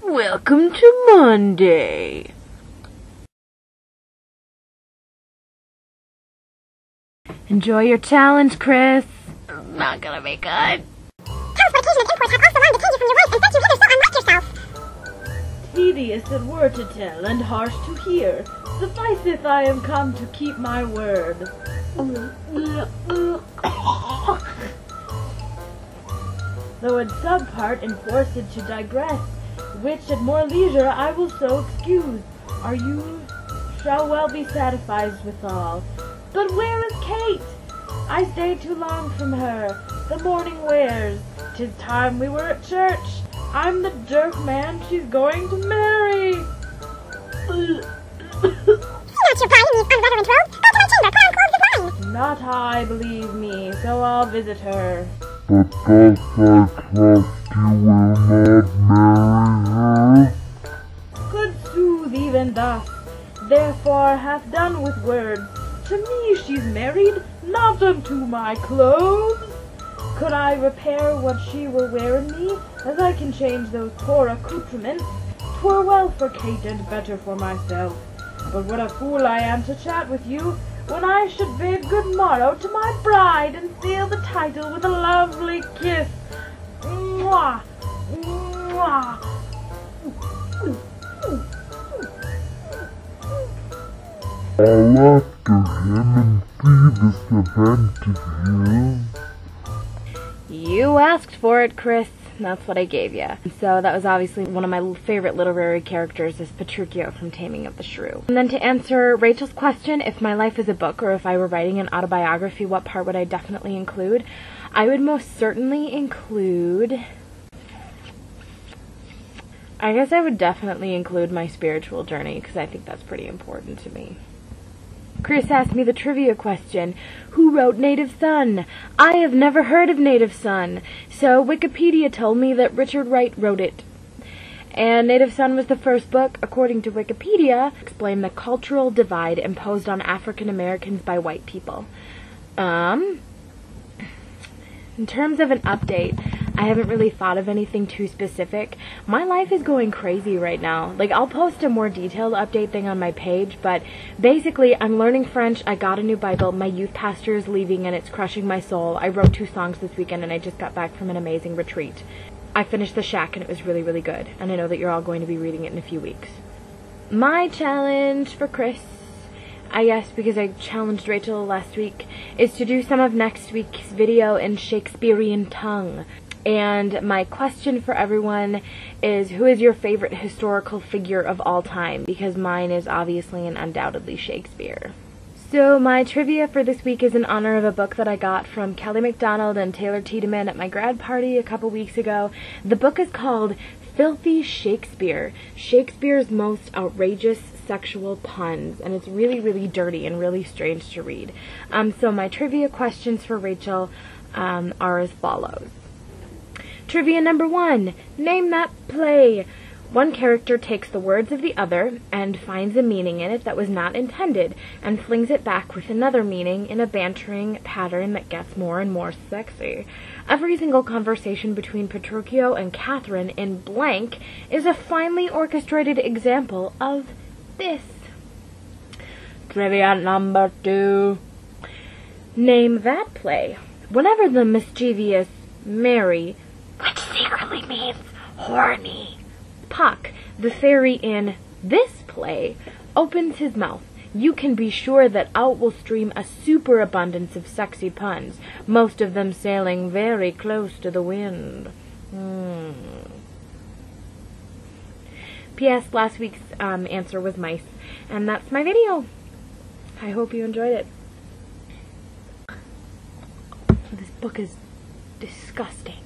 Welcome to Monday. Enjoy your challenge, Chris. Not gonna be good. Transportation and import have also learned to change you from your wife and bet you hit her so unlike yourself. Tedious at word to tell and harsh to hear. Sufficeth I am come to keep my word. Though in some part enforced to digress, which at more leisure I will so excuse, or you shall well be satisfied withal. But where is Kate? I stayed too long from her. The morning wears. 'Tis time we were at church. I'm the jerk man she's going to marry. Not your bride in these unreverent robes. Go to my chamber, pour on clothes of wine. Not I, believe me, so I'll visit her. But thus I trust you will not marry her? Good sooth, even thus. Therefore hath done with words. To me she's married, not unto my clothes. Could I repair what she will wear in me, as I can change those poor accoutrements, 'twere well for Kate and better for myself. But what a fool I am to chat with you, when I should bid good morrow to my bride and seal the title with a lovely kiss. Mwah! Mwah! I'll after him and see this event of his. You asked for it, Chris. That's what I gave you. So that was obviously one of my favorite literary characters, is Petruchio from Taming of the Shrew. And then to answer Rachel's question, if my life is a book or if I were writing an autobiography, what part would I definitely include? I would most certainly include... I guess I would definitely include my spiritual journey, because I think that's pretty important to me. Chris asked me the trivia question, who wrote Native Son? I have never heard of Native Son, so Wikipedia told me that Richard Wright wrote it. And Native Son was the first book, according to Wikipedia, to explain the cultural divide imposed on African Americans by white people. In terms of an update, I haven't really thought of anything too specific. My life is going crazy right now. Like, I'll post a more detailed update thing on my page, but basically, I'm learning French, I got a new Bible, my youth pastor is leaving and it's crushing my soul. I wrote 2 songs this weekend and I just got back from an amazing retreat. I finished The Shack and it was really, really good, and I know that you're all going to be reading it in a few weeks. My challenge for Chris, I guess because I challenged Rachel last week, is to do some of next week's video in Shakespearean tongue. And my question for everyone is, who is your favorite historical figure of all time? Because mine is obviously and undoubtedly Shakespeare. So my trivia for this week is in honor of a book that I got from Kelly MacDonald and Taylor Tiedemann at my grad party a couple weeks ago. The book is called Filthy Shakespeare, Shakespeare's Most Outrageous Sexual Puns, and it's really, really dirty and really strange to read. So my trivia questions for Rachel are as follows. Trivia number 1. Name that play. One character takes the words of the other and finds a meaning in it that was not intended and flings it back with another meaning in a bantering pattern that gets more and more sexy. Every single conversation between Petruchio and Catherine in blank is a finely orchestrated example of this. Trivia number 2. Name that play. Whenever the mischievous Mary, which secretly means horny, Puck, the fairy in this play, opens his mouth, you can be sure that out will stream a superabundance of sexy puns, most of them sailing very close to the wind. P.S. Last week's answer was mice, and that's my video. I hope you enjoyed it. This book is disgusting.